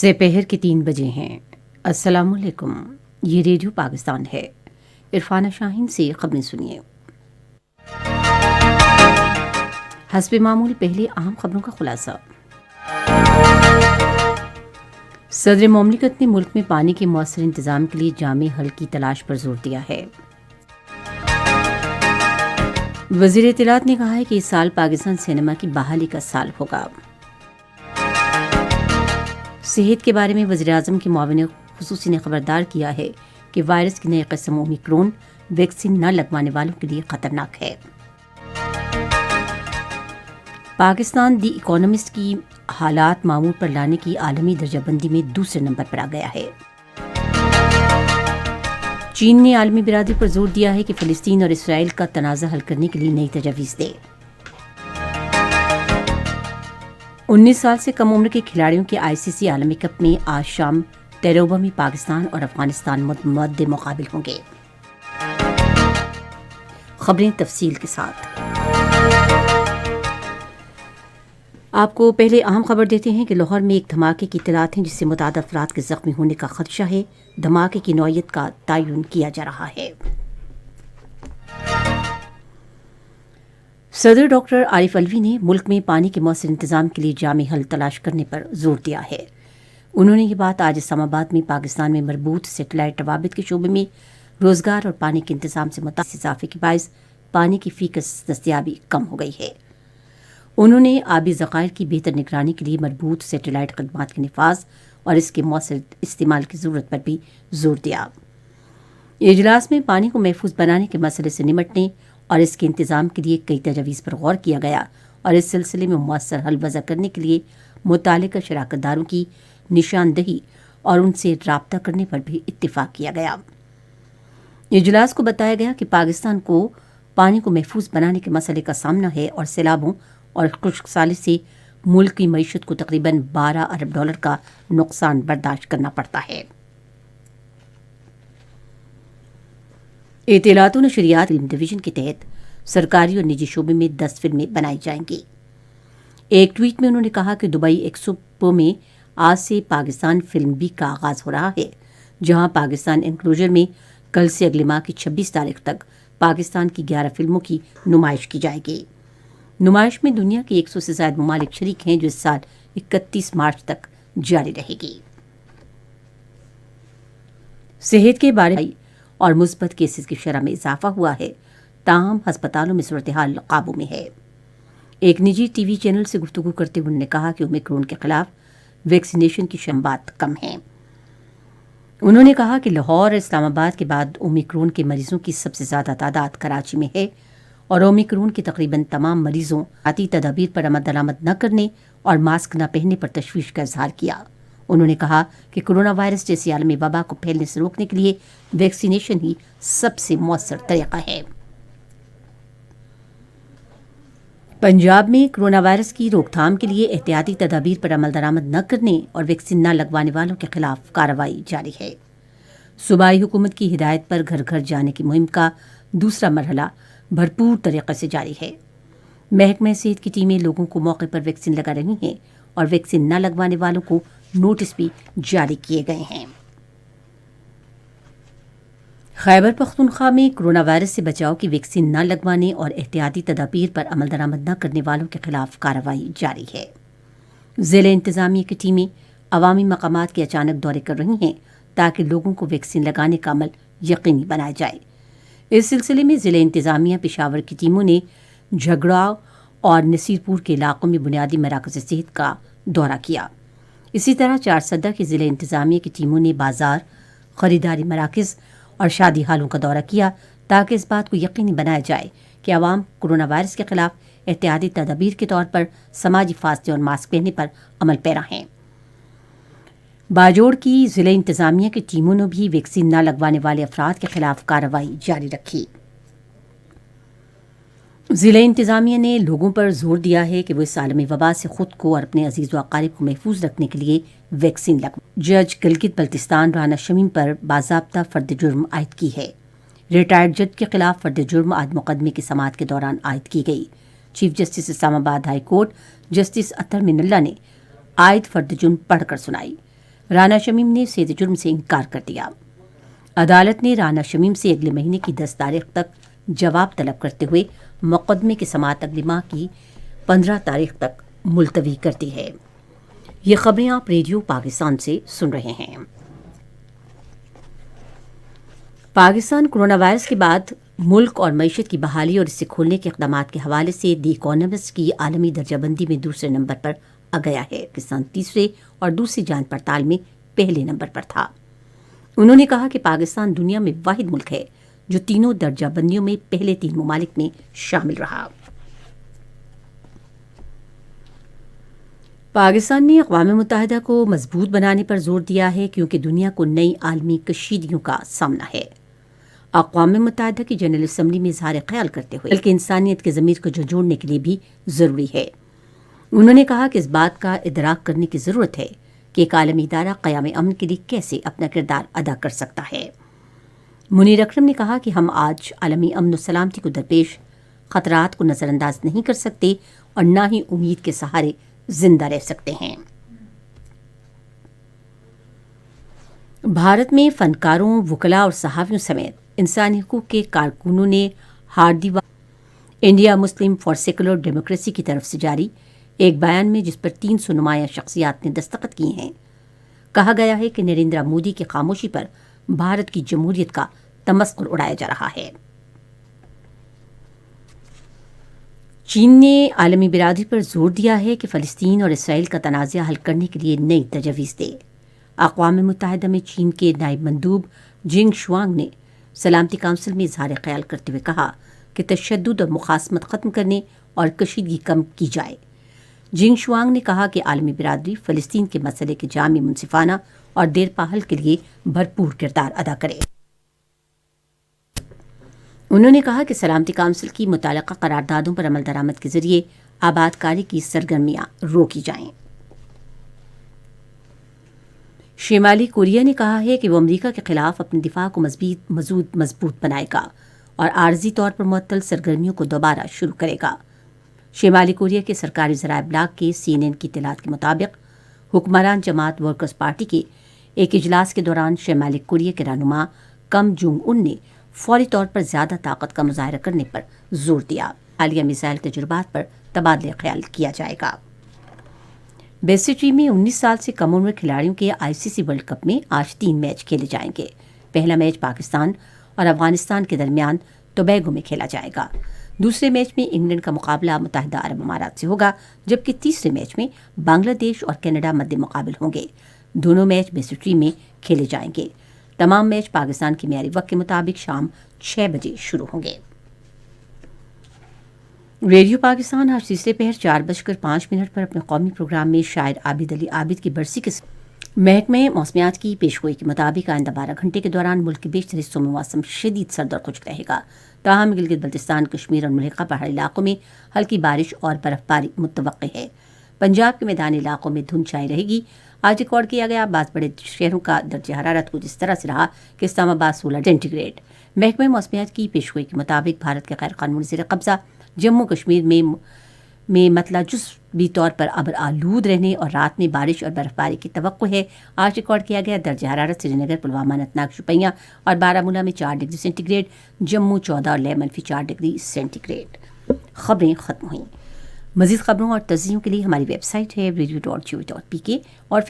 سپہر کے 3 بجے ہیں۔ السلام علیکم، یہ ریڈیو پاکستان ہے۔ عرفانہ شاہین سے خبریں سنیے۔ حسب معمول پہلے اہم خبروں کا خلاصہ۔ صدر مملکت نے ملک میں پانی کے مؤثر انتظام کے لیے جامع حل کی تلاش پر زور دیا ہے۔ وزیر اطلاعات نے کہا ہے کہ اس سال پاکستان سینما کی بحالی کا سال ہوگا۔ صحت کے بارے میں وزیراعظم کے معاون خصوصی نے خبردار کیا ہے کہ وائرس کی نئی قسم اومیکرون ویکسین نہ لگوانے والوں کے لیے خطرناک ہے۔ پاکستان دی اکانومسٹ کی حالات معمول پر لانے کی عالمی درجہ بندی میں دوسرے نمبر پر آ گیا ہے۔ چین نے عالمی برادری پر زور دیا ہے کہ فلسطین اور اسرائیل کا تنازع حل کرنے کے لیے نئی تجاویز دے۔ 19 سال سے کم عمر کے کھلاڑیوں کے ICC عالمی کپ میں آج شام تیروبا میں پاکستان اور افغانستان مد مقابل ہوں گے۔ خبریں تفصیل کے ساتھ۔ آپ کو پہلے اہم خبر دیتے ہیں کہ لاہور میں ایک دھماکے کی اطلاعات ہیں جس سے متعدد افراد کے زخمی ہونے کا خدشہ ہے۔ دھماکے کی نوعیت کا تعین کیا جا رہا ہے۔ صدر ڈاکٹر عارف علوی نے ملک میں پانی کے مؤثر انتظام کے لیے جامع حل تلاش کرنے پر زور دیا ہے۔ انہوں نے یہ بات آج اسلام آباد میں پاکستان میں مربوط سیٹلائٹ روابط کے شعبے میں روزگار اور پانی کے انتظام سے متعلق اضافے کے باعث پانی کی فیکس دستیابی کم ہو گئی ہے۔ انہوں نے آبی ذخائر کی بہتر نگرانی کے لیے مربوط سیٹلائٹ خدمات کے نفاذ اور اس کے مؤثر استعمال کی ضرورت پر بھی زور دیا۔ اجلاس میں پانی کو محفوظ بنانے کے مسئلے سے نمٹنے اور اس کے انتظام کے لیے کئی تجاویز پر غور کیا گیا اور اس سلسلے میں مؤثر حل وضع کرنے کے لیے متعلقہ شراکت داروں کی نشاندہی اور ان سے رابطہ کرنے پر بھی اتفاق کیا گیا۔ اجلاس کو بتایا گیا کہ پاکستان کو پانی کو محفوظ بنانے کے مسئلے کا سامنا ہے اور سیلابوں اور خشک سالی سے ملک کی معیشت کو تقریباً $12 ارب کا نقصان برداشت کرنا پڑتا ہے۔ اطلاعات و نشریات فلم ڈویژن کے تحت سرکاری اور نجی شعبے میں 10 فلمیں بنائی جائیں گی۔ ایک ٹویٹ میں انہوں نے کہا کہ دبئی ایکسپو میں آج سے پاکستان فلم ویک کا آغاز ہو رہا ہے، جہاں پاکستان انکلوژر میں کل سے اگلے ماہ کی 26 تاریخ تک پاکستان کی 11 فلموں کی نمائش کی جائے گی۔ نمائش میں دنیا کے 100 سے زائد ممالک شریک ہیں جو اس سال 31 مارچ تک جاری رہے گی۔ صحت کے بارے میں اور مثبت کیسز کی شرح میں اضافہ ہوا ہے، تاہم ہسپتالوں میں صورتحال قابو میں ہے۔ ایک نجی ٹی وی چینل سے گفتگو کرتے ہوئے انہوں نے کہا کہ اومیکرون کے خلاف ویکسینیشن کی شمبات کم ہیں۔ انہوں نے کہا کہ لاہور اور اسلام آباد کے بعد اومیکرون کے مریضوں کی سب سے زیادہ تعداد کراچی میں ہے اور اومیکرون کے تقریباً تمام مریضوں احتیاطی تدابیر پر عمل درآمد نہ کرنے اور ماسک نہ پہننے پر تشویش کا اظہار کیا۔ انہوں نے کہا کہ کورونا وائرس جیسی عالمی وبا کو پھیلنے سے روکنے کے لیے ویکسینیشن ہی سب سے مؤثر طریقہ ہے۔ پنجاب میں کورونا وائرس کی روک تھام کے لیے احتیاطی تدابیر پر عمل درآمد نہ کرنے اور ویکسین نہ لگوانے والوں کے خلاف کارروائی جاری ہے۔ صوبائی حکومت کی ہدایت پر گھر گھر جانے کی مہم کا دوسرا مرحلہ بھرپور طریقے سے جاری ہے۔ محکمہ صحت کی ٹیمیں لوگوں کو موقع پر ویکسین لگا رہی ہیں اور ویکسین نہ لگوانے والوں کو نوٹس بھی جاری کیے گئے ہیں۔ خیبر پختونخوا میں کورونا وائرس سے بچاؤ کی ویکسین نہ لگوانے اور احتیاطی تدابیر پر عمل درآمد نہ کرنے والوں کے خلاف کارروائی جاری ہے۔ ضلع انتظامیہ کی ٹیمیں عوامی مقامات کے اچانک دورے کر رہی ہیں تاکہ لوگوں کو ویکسین لگانے کا عمل یقینی بنایا جائے۔ اس سلسلے میں ضلع انتظامیہ پشاور کی ٹیموں نے جھگڑاؤ اور نصیر پور کے علاقوں میں بنیادی مراکز صحت کا دورہ کیا۔ اسی طرح چارسدہ کی ضلع انتظامیہ کی ٹیموں نے بازار، خریداری مراکز اور شادی ہالوں کا دورہ کیا تاکہ اس بات کو یقینی بنایا جائے کہ عوام کورونا وائرس کے خلاف احتیاطی تدابیر کے طور پر سماجی فاصلے اور ماسک پہننے پر عمل پیرا ہیں۔ باجوڑ کی ضلع انتظامیہ کی ٹیموں نے بھی ویکسین نہ لگوانے والے افراد کے خلاف کارروائی جاری رکھی۔ ضلع انتظامیہ نے لوگوں پر زور دیا ہے کہ وہ اس عالمی وبا سے خود کو اور اپنے عزیز و اقارب کو محفوظ رکھنے کے لیے ویکسین لگوائیں۔ جج گلگت بلتستان رانا شمیم پر باضابطہ فرد جرم عائد کی ہے۔ ریٹائرڈ جج کے خلاف فرد جرم آج مقدمے کی سماعت کے دوران عائد کی گئی۔ چیف جسٹس اسلام آباد ہائی کورٹ جسٹس اطہر من اللہ نے عائد فرد جرم پڑھ کر سنائی۔ رانا شمیم نے صید جرم سے انکار کر دیا۔ عدالت نے رانا شمیم سے اگلے مہینے کی 10 تاریخ تک جواب طلب کرتے ہوئے مقدمے کی سماعت اگلے ماہ کی 15 تاریخ تک ملتوی کر دی ہے۔ یہ خبریں آپ ریڈیو پاکستان سے سن رہے ہیں۔ پاکستان کورونا وائرس کے بعد ملک اور معیشت کی بحالی اور اسے کھولنے کے اقدامات کے حوالے سے دی اکانومسٹ کی عالمی درجہ بندی میں دوسرے نمبر پر آ گیا ہے۔ پاکستان تیسرے اور دوسری جانچ پڑتال میں پہلے نمبر پر تھا۔ انہوں نے کہا کہ پاکستان دنیا میں واحد ملک ہے جو تینوں درجہ بندیوں میں پہلے 3 ممالک میں شامل رہا۔ پاکستان نے اقوام متحدہ کو مضبوط بنانے پر زور دیا ہے کیونکہ دنیا کو نئی عالمی کشیدگیوں کا سامنا ہے۔ اقوام متحدہ کی جنرل اسمبلی میں اظہار خیال کرتے ہوئے بلکہ انسانیت کے ضمیر کو جھنجھوڑنے کے لیے بھی ضروری ہے۔ انہوں نے کہا کہ اس بات کا ادراک کرنے کی ضرورت ہے کہ ایک عالمی ادارہ قیام امن کے لیے کیسے اپنا کردار ادا کر سکتا ہے۔ منیر اکرم نے کہا کہ ہم آج عالمی امن و سلامتی کو درپیش خطرات کو نظر انداز نہیں کر سکتے اور نہ ہی امید کے سہارے زندہ رہ سکتے ہیں۔ بھارت میں فنکاروں، وکلاء اور صحافیوں سمیت انسانی حقوق کے کارکنوں نے India Muslim for secular democracy کی طرف سے جاری ایک بیان میں جس پر 300 نمایاں شخصیات نے دستخط کیے ہیں کہا گیا ہے کہ نریندر مودی کی خاموشی پر بھارت کی جمہوریت کا تمسخر اڑایا جا رہا ہے۔ چین نے عالمی برادری پر زور دیا ہے کہ فلسطین اور اسرائیل کا تنازع حل کرنے کے لیے نئی تجویز دے۔ اقوام متحدہ میں چین کے نائب مندوب جنگ شوانگ نے سلامتی کونسل میں اظہار خیال کرتے ہوئے کہا کہ تشدد اور مخاصمت ختم کرنے اور کشیدگی کم کی جائے۔ جنگ شوانگ نے کہا کہ عالمی برادری فلسطین کے مسئلے کے جامع، منصفانہ اور دیرپا حل کے لیے بھرپور کردار ادا کرے۔ انہوں نے کہا کہ سلامتی کونسل کی متعلقہ قراردادوں پر عمل درآمد کے ذریعے آباد کاری کی سرگرمیاں روکی جائیں۔ شمالی کوریا نے کہا ہے کہ وہ امریکہ کے خلاف اپنے دفاع کو مضبوط بنائے گا اور عارضی طور پر معطل سرگرمیوں کو دوبارہ شروع کرے گا۔ شمالی کوریا کے سرکاری ذرائع ابلاغ کے CNN کی اطلاعات کے مطابق حکمران جماعت ورکرز پارٹی کے ایک اجلاس کے دوران شمالی کوریا کے رہنما کم جونگ ان نے فوری طور پر زیادہ طاقت کا مظاہرہ کرنے پر زور دیا۔ حالیہ میزائل تجربات پر تبادلہ خیال کیا جائے گا۔ بیسٹری میں 19 سال سے کم عمر کھلاڑیوں کے ICC ورلڈ کپ میں آج 3 میچ کھیلے جائیں گے۔ پہلا میچ پاکستان اور افغانستان کے درمیان ٹوبیگو میں کھیلا جائے گا۔ دوسرے میچ میں انگلینڈ کا مقابلہ متحدہ عرب امارات سے ہوگا، جبکہ تیسرے میچ میں بنگلہ دیش اور کینیڈا مد مقابل ہوں گے۔ دونوں میچ بیسٹری میں کھیلے جائیں گے۔ تمام میچ پاکستان کے معیاری وقت کے مطابق شام 6 بجے شروع ہوں گے۔ ریڈیو پاکستان آج تیسرے پہر 4:05 پر اپنے قومی پروگرام میں شاعر عابد علی عابد کی برسی کے محکمہ موسمیات کی پیشگوئی کے مطابق آئندہ 12 گھنٹے کے دوران ملک کے بیشتر حصوں میں موسم شدید سرد اور خشک رہے گا، تاہم گلگت بلتستان، کشمیر اور ملحقہ پہاڑی علاقوں میں ہلکی بارش اور برف باری متوقع ہے۔ پنجاب کے میدانی علاقوں میں دھند چھائی رہے گی۔ آج ریکارڈ کیا گیا بعض بڑے شہروں کا درجہ حرارت کچھ اس طرح سے رہا کہ اسلام آباد 16 سینٹی گریڈ۔ محکمہ موسمیات کی پیشگوئی کے مطابق بھارت کے غیر قانونی زیر قبضہ جموں کشمیر میں مطلع جزوی طور پر ابر آلود رہنے اور رات میں بارش اور برف باری کی توقع ہے۔ آج ریکارڈ کیا گیا درجہ حرارت سری نگر، پلوامہ، اننت ناگ، شوپیاں اور بارہمولہ میں 4 ڈگری سینٹی گریڈ، جموں 14 اور لیہ -4 ڈگری سینٹی گریڈ۔ خبریں ختم ہوئیں۔ مزید خبروں اور تجزیوں کے لیے ہماری ویب سائٹ ہے radio.gov.pk اور